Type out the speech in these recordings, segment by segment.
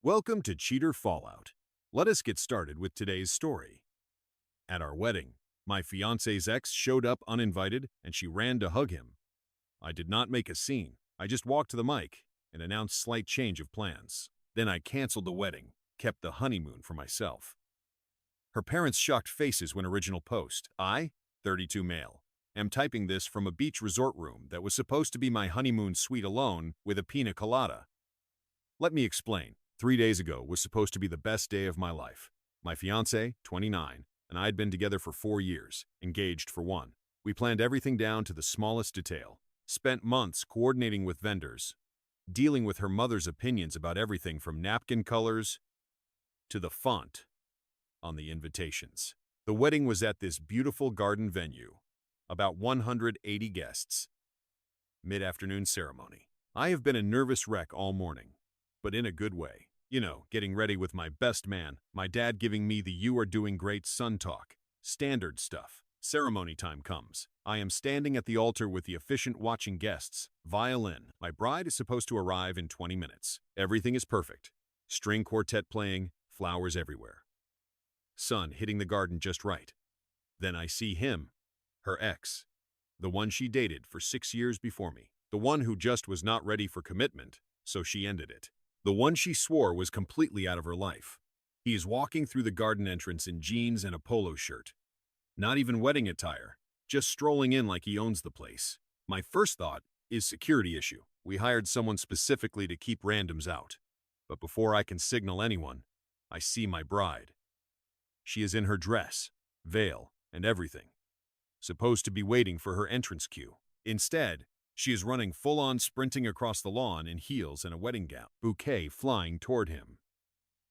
Welcome to Cheater Fallout. Let us get started with today's story. At our wedding, my fiancé's ex showed up uninvited and she ran to hug him. I did not make a scene. I just walked to the mic and announced slight change of plans. Then I canceled the wedding, kept the honeymoon for myself. Her parents' shocked faces when original post. I, 32 male, am typing this from a beach resort room that was supposed to be my honeymoon suite alone with a pina colada. Let me explain. 3 days ago was supposed to be the best day of my life. My fiancé, 29, and I had been together for 4 years, engaged for 1. We planned everything down to the smallest detail, spent months coordinating with vendors, dealing with her mother's opinions about everything from napkin colors to the font on the invitations. The wedding was at this beautiful garden venue, about 180 guests. Mid-afternoon ceremony. I have been a nervous wreck all morning, but in a good way. You know, getting ready with my best man, my dad giving me the "you are doing great son" talk. Standard stuff. Ceremony time comes. I am standing at the altar with the officiant watching guests. Violin. My bride is supposed to arrive in 20 minutes. Everything is perfect. String quartet playing, flowers everywhere. Sun hitting the garden just right. Then I see him, her ex, the one she dated for 6 years before me. The one who just was not ready for commitment, so she ended it. The one she swore was completely out of her life. He is walking through the garden entrance in jeans and a polo shirt. Not even wedding attire, just strolling in like he owns the place. My first thought is security issue. We hired someone specifically to keep randoms out. But before I can signal anyone, I see my bride. She is in her dress, veil, and everything. Supposed to be waiting for her entrance cue. Instead, she is running full-on sprinting across the lawn in heels and a wedding gown, bouquet flying toward him.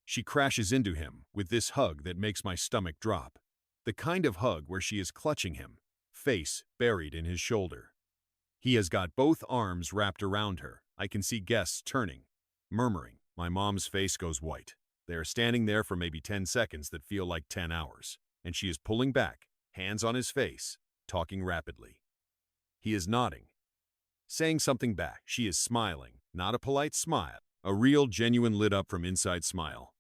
She crashes into him with this hug that makes my stomach drop. The kind of hug where she is clutching him, face buried in his shoulder. He has got both arms wrapped around her. I can see guests turning, murmuring. My mom's face goes white. They are standing there for maybe 10 seconds that feel like 10 hours, and she is pulling back, hands on his face, talking rapidly. He is nodding, saying something back. She is smiling, not a polite smile, a real, genuine lit up from inside smile.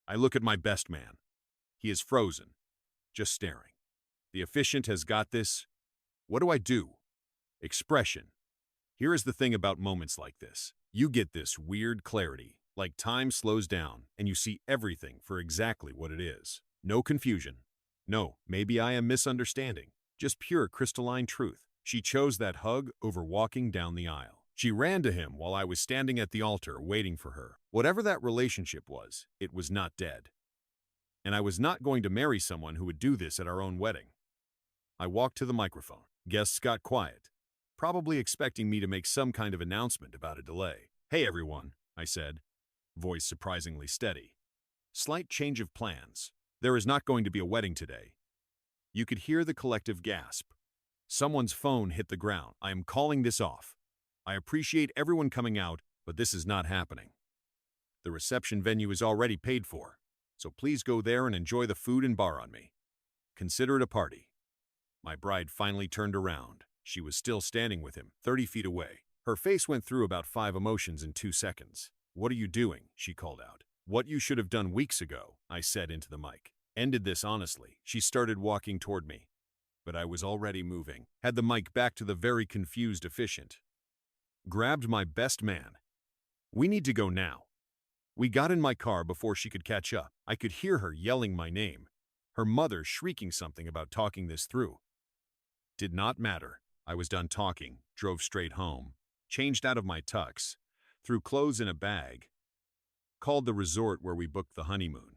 I look at my best man. He is frozen, just staring. The officiant has got this. What do I do? Expression. Here is the thing about moments like this. You get this weird clarity, like time slows down and you see everything for exactly what it is. No confusion. No, maybe I am misunderstanding. Just pure crystalline truth. She chose that hug over walking down the aisle. She ran to him while I was standing at the altar waiting for her. Whatever that relationship was, it was not dead. And I was not going to marry someone who would do this at our own wedding. I walked to the microphone. Guests got quiet, probably expecting me to make some kind of announcement about a delay. "Hey everyone," I said, voice surprisingly steady. "Slight change of plans. There is not going to be a wedding today." You could hear the collective gasp. Someone's phone hit the ground. "I am calling this off. I appreciate everyone coming out, but this is not happening. The reception venue is already paid for, so please go there and enjoy the food and bar on me. Consider it a party." My bride finally turned around. She was still standing with him, 30 feet away. Her face went through about 5 emotions in 2 seconds. "What are you doing?" she called out. "What you should have done weeks ago," I said into the mic. Ended this honestly. She started walking toward me, but I was already moving. Had the mic back to the very confused officiant. Grabbed my best man. "We need to go now." We got in my car before she could catch up. I could hear her yelling my name, her mother shrieking something about talking this through. Did not matter. I was done talking, drove straight home, changed out of my tux, threw clothes in a bag, called the resort where we booked the honeymoon.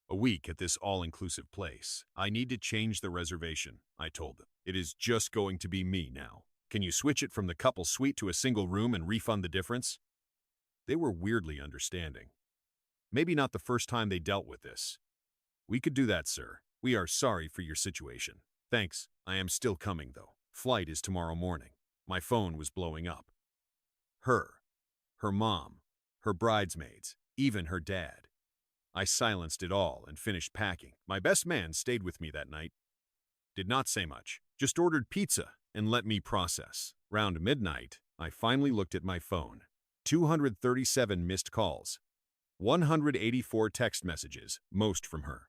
A week at this all-inclusive place. "I need to change the reservation," I told them. "It is just going to be me now. Can you switch it from the couple suite to a single room and refund the difference?" They were weirdly understanding. Maybe not the first time they dealt with this. "We could do that, sir. We are sorry for your situation. Thanks. I am still coming, though. Flight is tomorrow morning." My phone was blowing up. Her mom, her bridesmaids, even her dad. I silenced it all and finished packing. My best man stayed with me that night. Did not say much, just ordered pizza and let me process. Round midnight, I finally looked at my phone. 237 missed calls. 184 text messages, most from her.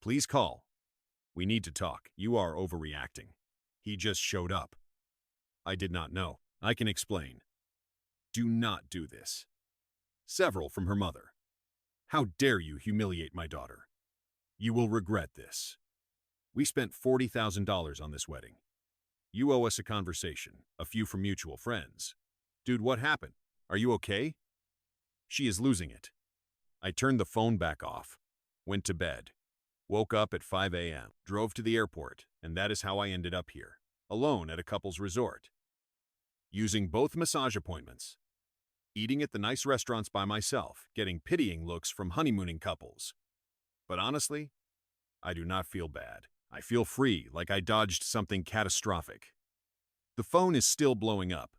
Please call. We need to talk. You are overreacting. He just showed up. I did not know. I can explain. Do not do this. Several from her mother. How dare you humiliate my daughter? You will regret this. We spent $40,000 on this wedding. You owe us a conversation, a few from mutual friends. Dude, what happened? Are you okay? She is losing it. I turned the phone back off, went to bed, woke up at 5 a.m., drove to the airport, and that is how I ended up here, alone at a couple's resort. Using both massage appointments, eating at the nice restaurants by myself, getting pitying looks from honeymooning couples. But honestly, I do not feel bad. I feel free, like I dodged something catastrophic. The phone is still blowing up,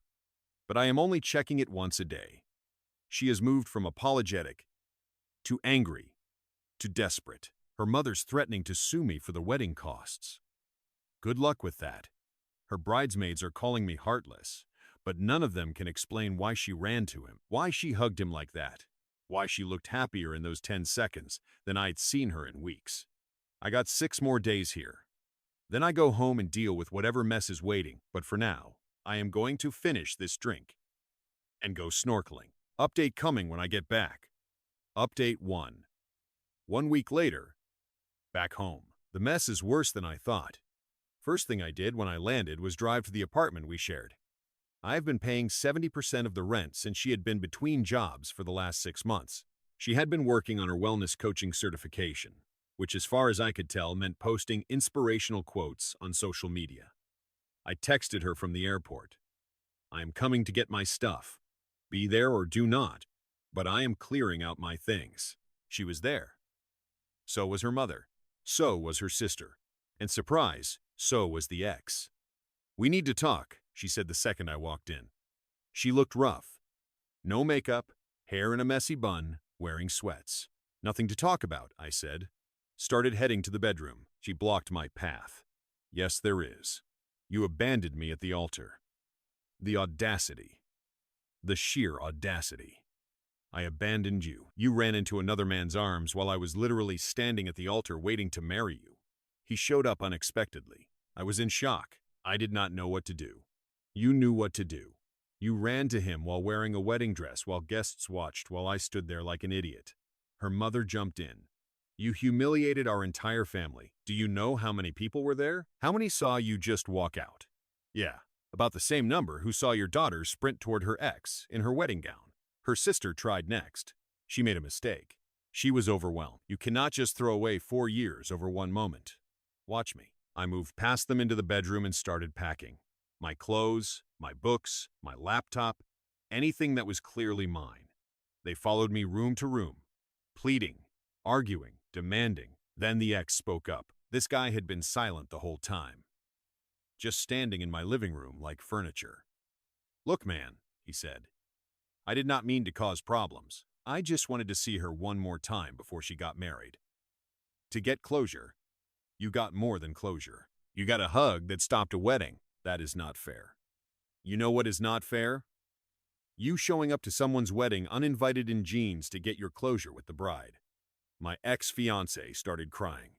but I am only checking it once a day. She has moved from apologetic to angry to desperate. Her mother's threatening to sue me for the wedding costs. Good luck with that. Her bridesmaids are calling me heartless, but none of them can explain why she ran to him, why she hugged him like that, why she looked happier in those 10 seconds than I'd seen her in weeks. I got 6 more days here. Then I go home and deal with whatever mess is waiting, but for now, I am going to finish this drink and go snorkeling. Update coming when I get back. Update 1. 1 week later, back home. The mess is worse than I thought. First thing I did when I landed was drive to the apartment we shared. I've been paying 70% of the rent since she had been between jobs for the last 6 months. She had been working on her wellness coaching certification, which as far as I could tell meant posting inspirational quotes on social media. I texted her from the airport. I am coming to get my stuff. Be there or do not, but I am clearing out my things. She was there. So was her mother. So was her sister. And surprise, so was the ex. We need to talk, she said the second I walked in. She looked rough. No makeup, hair in a messy bun, wearing sweats. Nothing to talk about, I said. Started heading to the bedroom. She blocked my path. Yes, there is. You abandoned me at the altar. The audacity. The sheer audacity. I abandoned you. You ran into another man's arms while I was literally standing at the altar waiting to marry you. He showed up unexpectedly. I was in shock. I did not know what to do. You knew what to do. You ran to him while wearing a wedding dress while guests watched while I stood there like an idiot. Her mother jumped in. You humiliated our entire family. Do you know how many people were there? How many saw you just walk out? Yeah, about the same number who saw your daughter sprint toward her ex in her wedding gown. Her sister tried next. She made a mistake. She was overwhelmed. You cannot just throw away 4 years over one moment. Watch me. I moved past them into the bedroom and started packing. My clothes, my books, my laptop, anything that was clearly mine. They followed me room to room, pleading, arguing, demanding. Then the ex spoke up. This guy had been silent the whole time, just standing in my living room like furniture. Look, man, he said. I did not mean to cause problems. I just wanted to see her one more time before she got married. To get closure, you got more than closure. You got a hug that stopped a wedding. That is not fair. You know what is not fair? You showing up to someone's wedding uninvited in jeans to get your closure with the bride. My ex-fiancée started crying.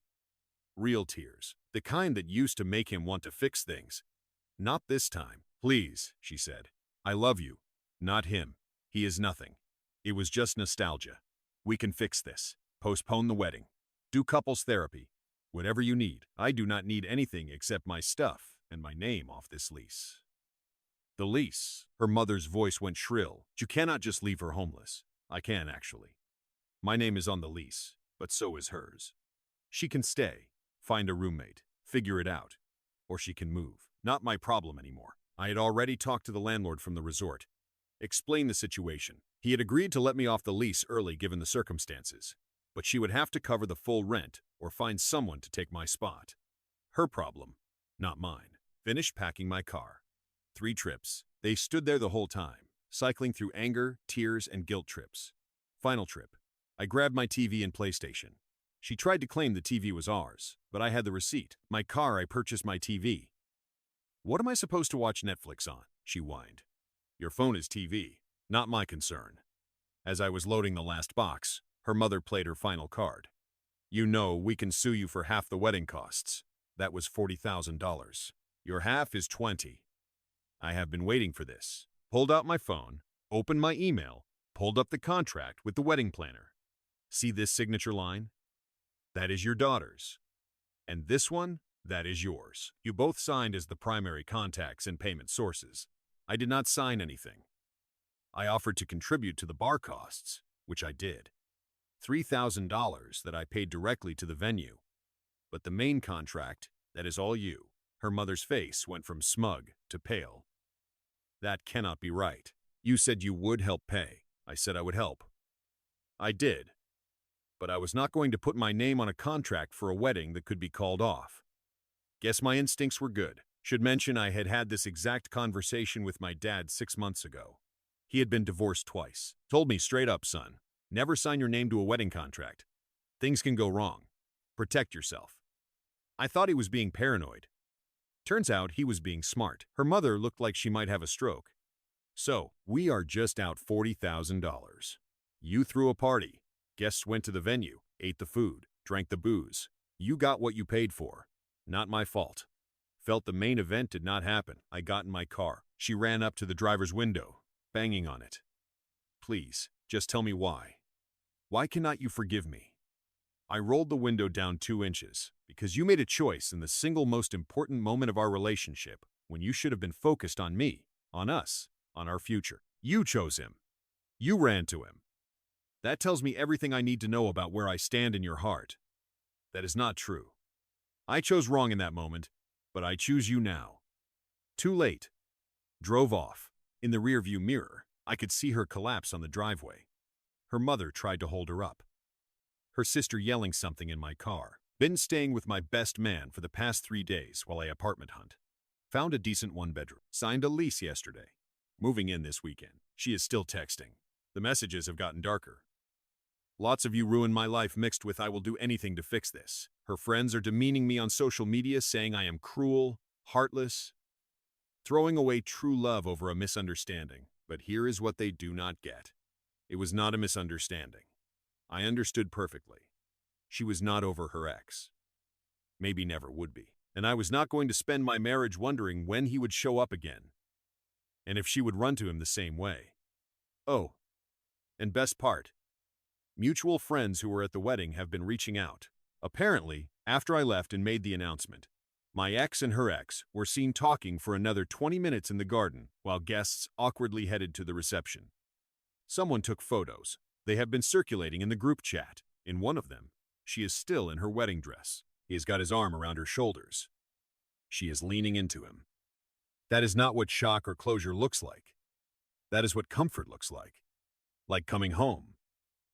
Real tears, the kind that used to make him want to fix things. Not this time. Please, she said. I love you. Not him. He is nothing. It was just nostalgia. We can fix this. Postpone the wedding. Do couples therapy. Whatever you need. I do not need anything except my stuff and my name off this lease. The lease. Her mother's voice went shrill. You cannot just leave her homeless. I can, actually. My name is on the lease, but so is hers. She can stay, find a roommate, figure it out. Or she can move. Not my problem anymore. I had already talked to the landlord from the resort. Explained the situation. He had agreed to let me off the lease early given the circumstances, but she would have to cover the full rent or find someone to take my spot. Her problem, not mine. Finished packing my car. 3 trips. They stood there the whole time, cycling through anger, tears, and guilt trips. Final trip. I grabbed my TV and PlayStation. She tried to claim the TV was ours, but I had the receipt. My car, I purchased my TV. What am I supposed to watch Netflix on? She whined. Your phone is TV. Not my concern. As I was loading the last box, her mother played her final card. You know, we can sue you for half the wedding costs. That was $40,000. Your half is 20. I have been waiting for this. Pulled out my phone, opened my email, pulled up the contract with the wedding planner. See this signature line? That is your daughter's. And this one, that is yours. You both signed as the primary contacts and payment sources. I did not sign anything. I offered to contribute to the bar costs, which I did. $3,000 that I paid directly to the venue. But the main contract, that is all you. Her mother's face went from smug to pale. That cannot be right. You said you would help pay. I said I would help. I did. But I was not going to put my name on a contract for a wedding that could be called off. Guess my instincts were good. Should mention I had had this exact conversation with my dad 6 months ago. He had been divorced twice. Told me straight up, son, never sign your name to a wedding contract. Things can go wrong. Protect yourself. I thought he was being paranoid. Turns out he was being smart. Her mother looked like she might have a stroke. So, we are just out $40,000. You threw a party. Guests went to the venue, ate the food, drank the booze. You got what you paid for. Not my fault. Felt the main event did not happen. I got in my car. She ran up to the driver's window, banging on it. Please, just tell me why. Why cannot you forgive me? I rolled the window down 2 inches, because you made a choice in the single most important moment of our relationship, when you should have been focused on me, on us, on our future. You chose him. You ran to him. That tells me everything I need to know about where I stand in your heart. That is not true. I chose wrong in that moment, but I choose you now. Too late. Drove off. In the rearview mirror, I could see her collapse on the driveway. Her mother tried to hold her up. Her sister yelling something in my car. Been staying with my best man for the past 3 days while I apartment hunt. Found a decent 1-bedroom. Signed a lease yesterday. Moving in this weekend. She is still texting. The messages have gotten darker. Lots of you ruined my life mixed with I will do anything to fix this. Her friends are demeaning me on social media, saying I am cruel, heartless, throwing away true love over a misunderstanding. But here is what they do not get. It was not a misunderstanding. I understood perfectly. She was not over her ex. Maybe never would be. And I was not going to spend my marriage wondering when he would show up again. And if she would run to him the same way. Oh, and best part. Mutual friends who were at the wedding have been reaching out. Apparently, after I left and made the announcement, my ex and her ex were seen talking for another 20 minutes in the garden while guests awkwardly headed to the reception. Someone took photos. They have been circulating in the group chat. In one of them, she is still in her wedding dress. He has got his arm around her shoulders. She is leaning into him. That is not what shock or closure looks like. That is what comfort looks like. Like coming home.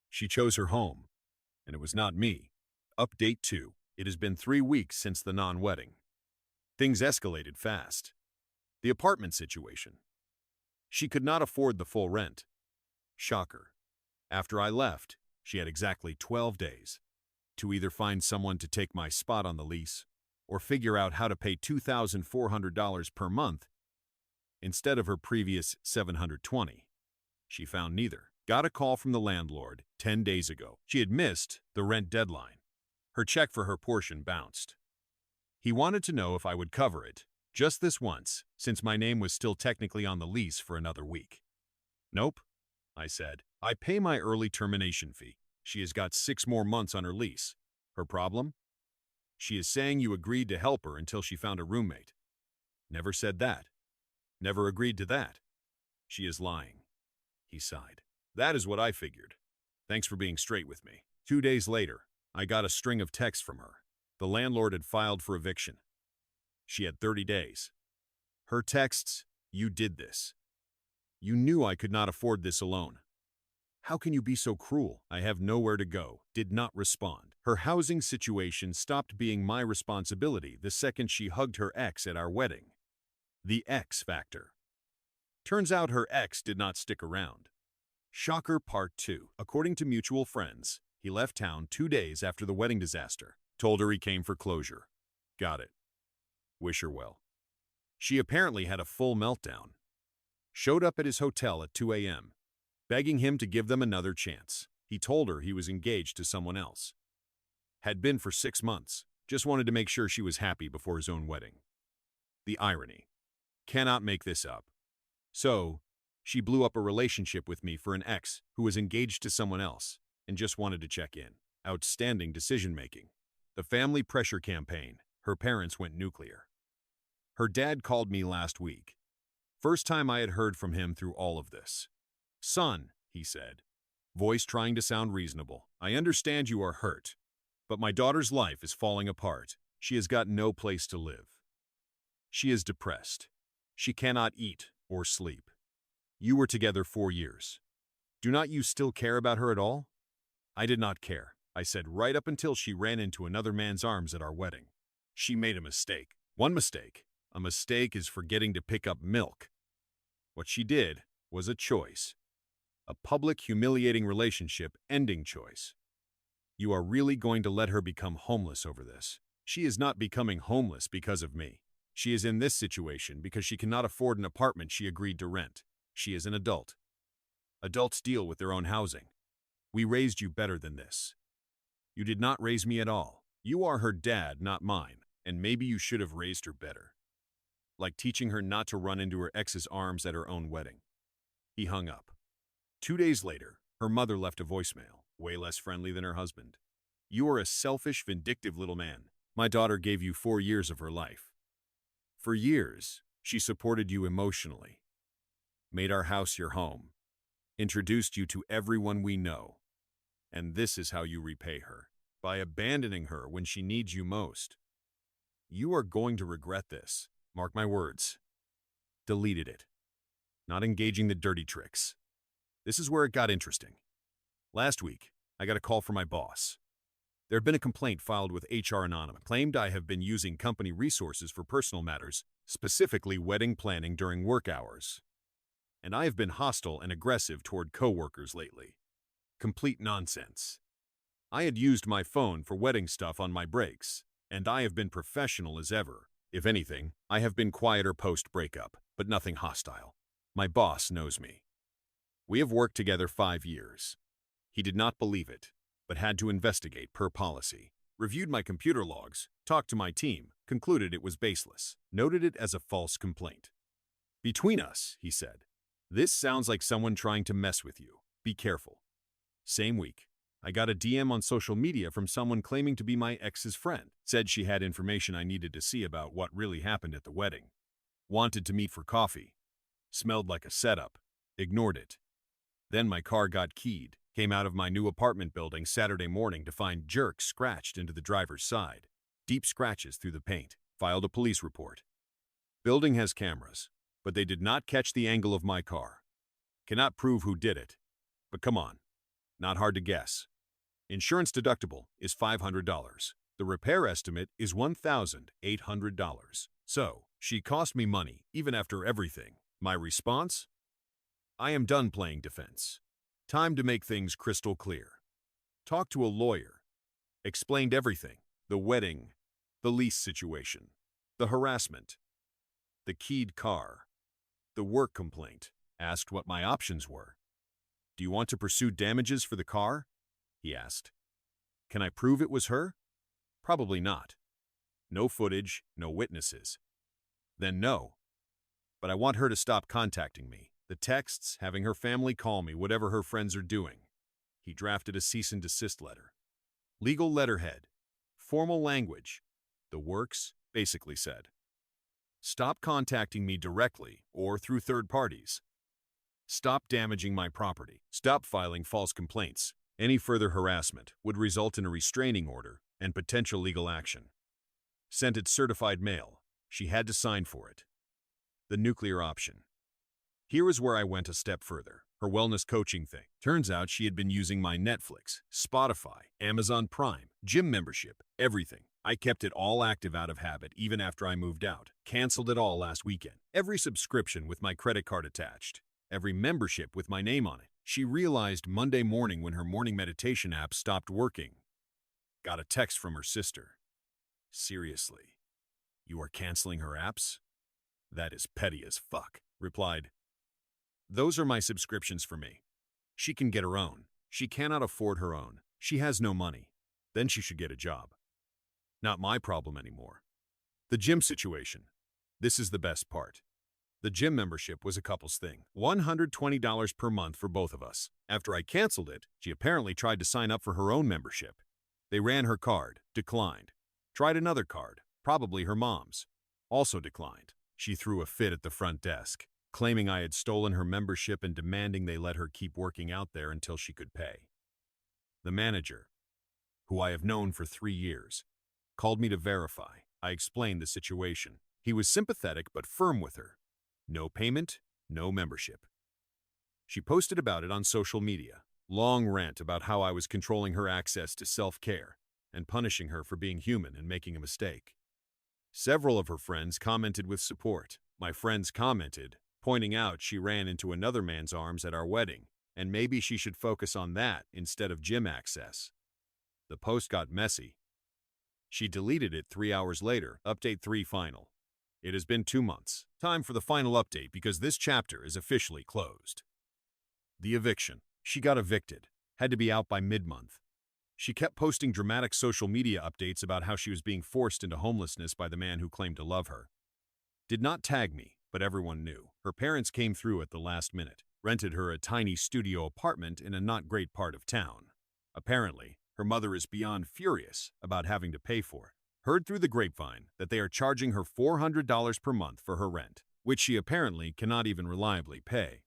She chose her home, and it was not me. Update 2. It has been 3 weeks since the non-wedding. Things escalated fast. The apartment situation. She could not afford the full rent. Shocker. After I left, she had exactly 12 days to either find someone to take my spot on the lease or figure out how to pay $2,400 per month instead of her previous $720. She found neither. Got a call from the landlord 10 days ago. She had missed the rent deadline. Her check for her portion bounced. He wanted to know if I would cover it, just this once, since my name was still technically on the lease for another week. Nope, I said. I pay my early termination fee. She has got 6 more months on her lease. Her problem? She is saying you agreed to help her until she found a roommate. Never said that. Never agreed to that. She is lying. He sighed. That is what I figured. Thanks for being straight with me. 2 days later, I got a string of texts from her. The landlord had filed for eviction. She had 30 days. Her texts, you did this. You knew I could not afford this alone. How can you be so cruel? I have nowhere to go. Did not respond. Her housing situation stopped being my responsibility the second she hugged her ex at our wedding. The X factor. Turns out her ex did not stick around. Shocker Part 2. According to mutual friends, he left town 2 days after the wedding disaster. Told her he came for closure. Got it. Wish her well. She apparently had a full meltdown. Showed up at his hotel at 2 a.m. begging him to give them another chance. He told her he was engaged to someone else. Had been for 6 months. Just wanted to make sure she was happy before his own wedding. The irony. Cannot make this up. So, she blew up a relationship with me for an ex who was engaged to someone else and just wanted to check in. Outstanding decision-making. The family pressure campaign. Her parents went nuclear. Her dad called me last week. First time I had heard from him through all of this. "Son," he said, voice trying to sound reasonable, "I understand you are hurt, but my daughter's life is falling apart. She has got no place to live. She is depressed. She cannot eat or sleep. You were together 4 years. Do not you still care about her at all?" I did not care, I said, right up until she ran into another man's arms at our wedding. She made a mistake. One mistake. A mistake is forgetting to pick up milk. What she did was a choice. A public, humiliating relationship ending choice. You are really going to let her become homeless over this? She is not becoming homeless because of me. She is in this situation because she cannot afford an apartment she agreed to rent. She is an adult. Adults deal with their own housing. We raised you better than this. You did not raise me at all. You are her dad, not mine, and maybe you should have raised her better. Like teaching her not to run into her ex's arms at her own wedding. He hung up. 2 days later, her mother left a voicemail, way less friendly than her husband. "You are a selfish, vindictive little man. My daughter gave you 4 years of her life. For years, she supported you emotionally, made our house your home, introduced you to everyone we know. And this is how you repay her, by abandoning her when she needs you most. You are going to regret this. Mark my words." Deleted it. Not engaging the dirty tricks. This is where it got interesting. Last week, I got a call from my boss. There had been a complaint filed with HR Anonymous, claimed I have been using company resources for personal matters, specifically wedding planning during work hours. And I have been hostile and aggressive toward coworkers lately. Complete nonsense. I had used my phone for wedding stuff on my breaks, and I have been professional as ever. If anything, I have been quieter post-breakup, but nothing hostile. My boss knows me. We have worked together 5 years. He did not believe it, but had to investigate per policy. Reviewed my computer logs, talked to my team, concluded it was baseless, noted it as a false complaint. "Between us," he said, "this sounds like someone trying to mess with you. Be careful." Same week, I got a DM on social media from someone claiming to be my ex's friend. Said she had information I needed to see about what really happened at the wedding. Wanted to meet for coffee. Smelled like a setup. Ignored it. Then my car got keyed. Came out of my new apartment building Saturday morning to find jerks scratched into the driver's side. Deep scratches through the paint. Filed a police report. Building has cameras, but they did not catch the angle of my car. Cannot prove who did it. But come on. Not hard to guess. Insurance deductible is $500. The repair estimate is $1,800. So, she cost me money, even after everything. My response? I am done playing defense. Time to make things crystal clear. Talked to a lawyer. Explained everything. The wedding, the lease situation, the harassment, the keyed car, the work complaint. Asked what my options were. "Do you want to pursue damages for the car?" he asked. "Can I prove it was her?" Probably not. No footage, no witnesses. Then no. But I want her to stop contacting me. The texts, having her family call me, whatever her friends are doing. He drafted a cease and desist letter. Legal letterhead. Formal language. The works basically said, "Stop contacting me directly or through third parties. Stop damaging my property. Stop filing false complaints. Any further harassment would result in a restraining order and potential legal action." Sent it certified mail. She had to sign for it. The nuclear option. Here is where I went a step further. Her wellness coaching thing. Turns out she had been using my Netflix, Spotify, Amazon Prime, gym membership, everything. I kept it all active out of habit even after I moved out. Canceled it all last weekend. Every subscription with my credit card attached. Every membership with my name on it. She realized Monday morning when her morning meditation app stopped working. Got a text from her sister. "Seriously, you are canceling her apps?" "That is petty as fuck," replied. "Those are my subscriptions for me. She can get her own. She cannot afford her own. She has no money. Then she should get a job. Not my problem anymore. The gym situation. This is the best part. The gym membership was a couple's thing. $120 per month for both of us. After I canceled it, she apparently tried to sign up for her own membership. They ran her card, declined. Tried another card, probably her mom's. Also declined. She threw a fit at the front desk, claiming I had stolen her membership and demanding they let her keep working out there until she could pay. The manager, who I have known for 3 years, called me to verify. I explained the situation. He was sympathetic but firm with her. No payment, no membership. She posted about it on social media. Long rant about how I was controlling her access to self-care and punishing her for being human and making a mistake. Several of her friends commented with support. My friends commented, pointing out she ran into another man's arms at our wedding, and maybe she should focus on that instead of gym access. The post got messy. She deleted it 3 hours later. Update 3 final. It has been 2 months. Time for the final update because this chapter is officially closed. The eviction. She got evicted. Had to be out by mid-month. She kept posting dramatic social media updates about how she was being forced into homelessness by the man who claimed to love her. Did not tag me, but everyone knew. Her parents came through at the last minute, rented her a tiny studio apartment in a not great part of town. Apparently, her mother is beyond furious about having to pay for it. Heard through the grapevine that they are charging her $400 per month for her rent, which she apparently cannot even reliably pay.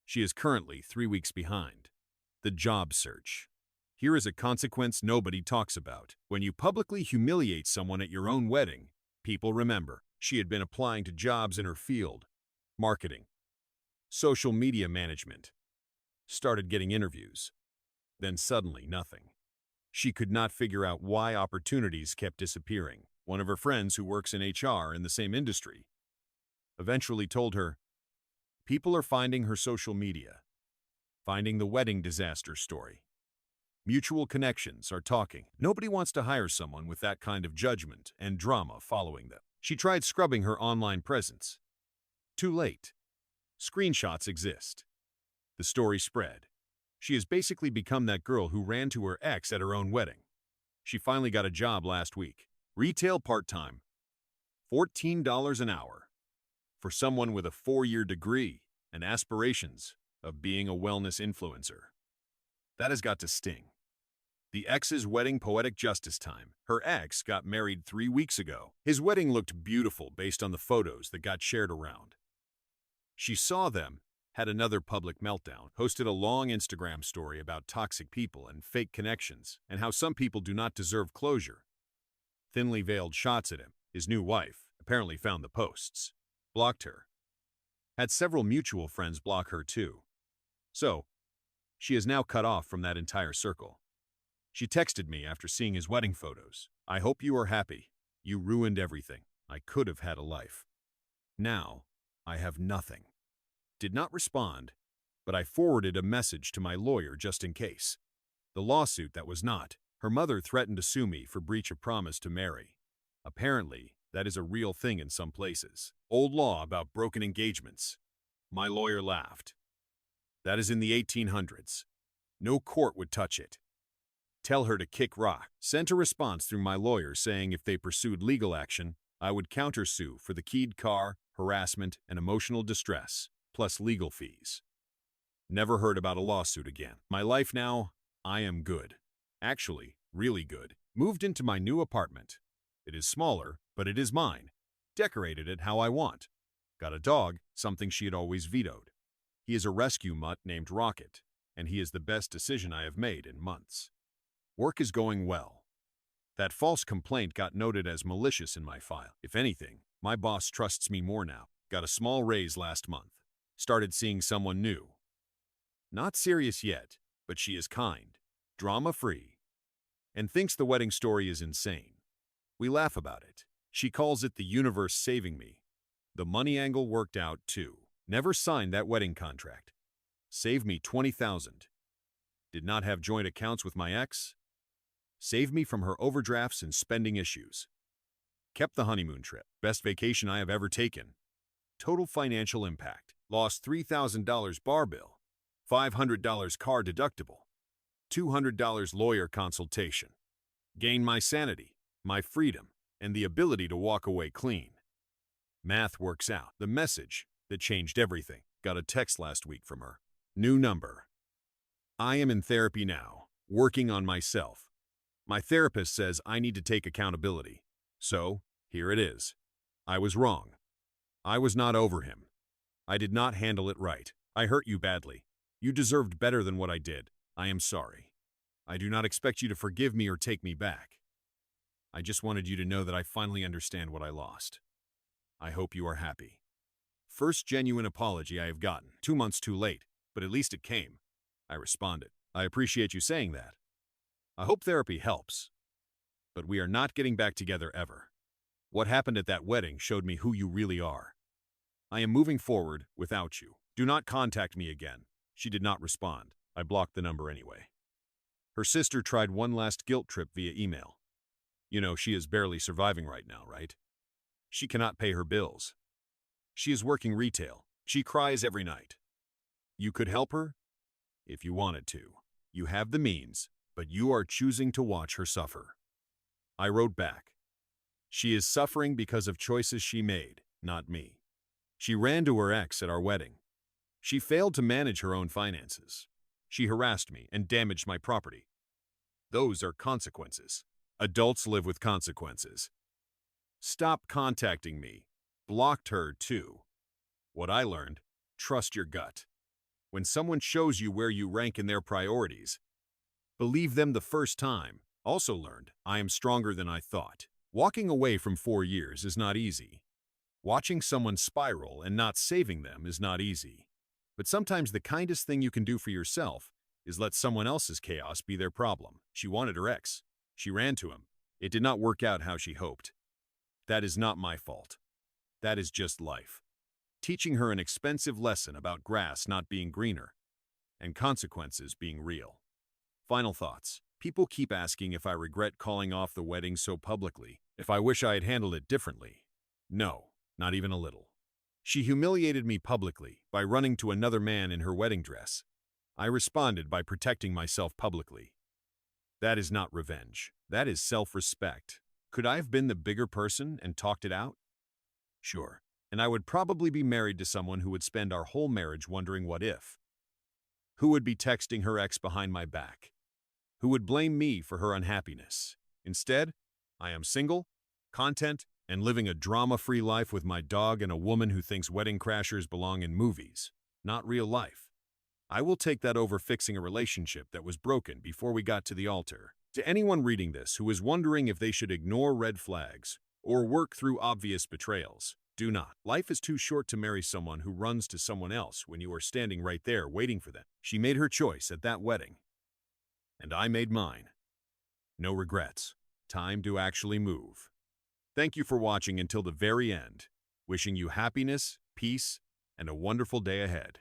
She is currently 3 weeks behind. The job search. Here is a consequence nobody talks about. When you publicly humiliate someone at your own wedding, people remember. She had been applying to jobs in her field. Marketing. Social media management. Started getting interviews. Then suddenly nothing. She could not figure out why opportunities kept disappearing. One of her friends who works in HR in the same industry eventually told her, people are finding her social media, finding the wedding disaster story. Mutual connections are talking. Nobody wants to hire someone with that kind of judgment and drama following them. She tried scrubbing her online presence. Too late. Screenshots exist. The story spread. She has basically become that girl who ran to her ex at her own wedding. She finally got a job last week. Retail part-time. $14 an hour. For someone with a 4-year degree and aspirations of being a wellness influencer. That has got to sting. The ex's wedding poetic justice time. Her ex got married 3 weeks ago. His wedding looked beautiful based on the photos that got shared around. She saw them, had another public meltdown, hosted a long Instagram story about toxic people and fake connections, and how some people do not deserve closure. Thinly veiled shots at him. His new wife apparently found the posts. Blocked her. Had several mutual friends block her too. So, she is now cut off from that entire circle. She texted me after seeing his wedding photos. I hope you are happy. You ruined everything. I could have had a life. Now, I have nothing. Did not respond, but I forwarded a message to my lawyer just in case. The lawsuit that was not. Her mother threatened to sue me for breach of promise to marry. Apparently, that is a real thing in some places. Old law about broken engagements. My lawyer laughed. That is in the 1800s. No court would touch it. Tell her to kick rock. Sent a response through my lawyer saying if they pursued legal action, I would countersue for the keyed car, harassment, and emotional distress, plus legal fees. Never heard about a lawsuit again. My life now, I am good. Actually, really good. Moved into my new apartment. It is smaller, but it is mine. Decorated it how I want. Got a dog, something she had always vetoed. He is a rescue mutt named Rocket, and he is the best decision I have made in months. Work is going well. That false complaint got noted as malicious in my file. If anything, my boss trusts me more now. Got a small raise last month. Started seeing someone new. Not serious yet, but she is kind, drama-free, and thinks the wedding story is insane. We laugh about it. She calls it the universe saving me. The money angle worked out too. Never signed that wedding contract. Saved me $20,000. Did not have joint accounts with my ex. Saved me from her overdrafts and spending issues. Kept the honeymoon trip. Best vacation I have ever taken. Total financial impact. Lost $3,000 bar bill. $500 car deductible, $200 lawyer consultation. Gain my sanity, my freedom, and the ability to walk away clean. Math works out. The message that changed everything. Got a text last week from her. New number. I am in therapy now, working on myself. My therapist says I need to take accountability. So, here it is. I was wrong. I was not over him. I did not handle it right. I hurt you badly. You deserved better than what I did. I am sorry. I do not expect you to forgive me or take me back. I just wanted you to know that I finally understand what I lost. I hope you are happy. First genuine apology I have gotten. 2 months too late, but at least it came. I responded. I appreciate you saying that. I hope therapy helps. But we are not getting back together ever. What happened at that wedding showed me who you really are. I am moving forward without you. Do not contact me again. She did not respond. I blocked the number anyway. Her sister tried one last guilt trip via email. You know, she is barely surviving right now, right? She cannot pay her bills. She is working retail. She cries every night. You could help her? If you wanted to. You have the means, but you are choosing to watch her suffer. I wrote back. She is suffering because of choices she made, not me. She ran to her ex at our wedding. She failed to manage her own finances. She harassed me and damaged my property. Those are consequences. Adults live with consequences. Stop contacting me. Blocked her too. What I learned, trust your gut. When someone shows you where you rank in their priorities, believe them the first time. Also learned, I am stronger than I thought. Walking away from 4 years is not easy. Watching someone spiral and not saving them is not easy. But sometimes the kindest thing you can do for yourself is let someone else's chaos be their problem. She wanted her ex. She ran to him. It did not work out how she hoped. That is not my fault. That is just life. Teaching her an expensive lesson about grass not being greener and consequences being real. Final thoughts. People keep asking if I regret calling off the wedding so publicly, if I wish I had handled it differently. No, not even a little. She humiliated me publicly by running to another man in her wedding dress. I responded by protecting myself publicly. That is not revenge. That is self-respect. Could I have been the bigger person and talked it out? Sure. And I would probably be married to someone who would spend our whole marriage wondering what if. Who would be texting her ex behind my back? Who would blame me for her unhappiness? Instead, I am single, content, and living a drama-free life with my dog and a woman who thinks wedding crashers belong in movies, not real life. I will take that over fixing a relationship that was broken before we got to the altar. To anyone reading this who is wondering if they should ignore red flags or work through obvious betrayals, do not. Life is too short to marry someone who runs to someone else when you are standing right there waiting for them. She made her choice at that wedding, and I made mine. No regrets. Time to actually move. Thank you for watching until the very end. Wishing you happiness, peace, and a wonderful day ahead.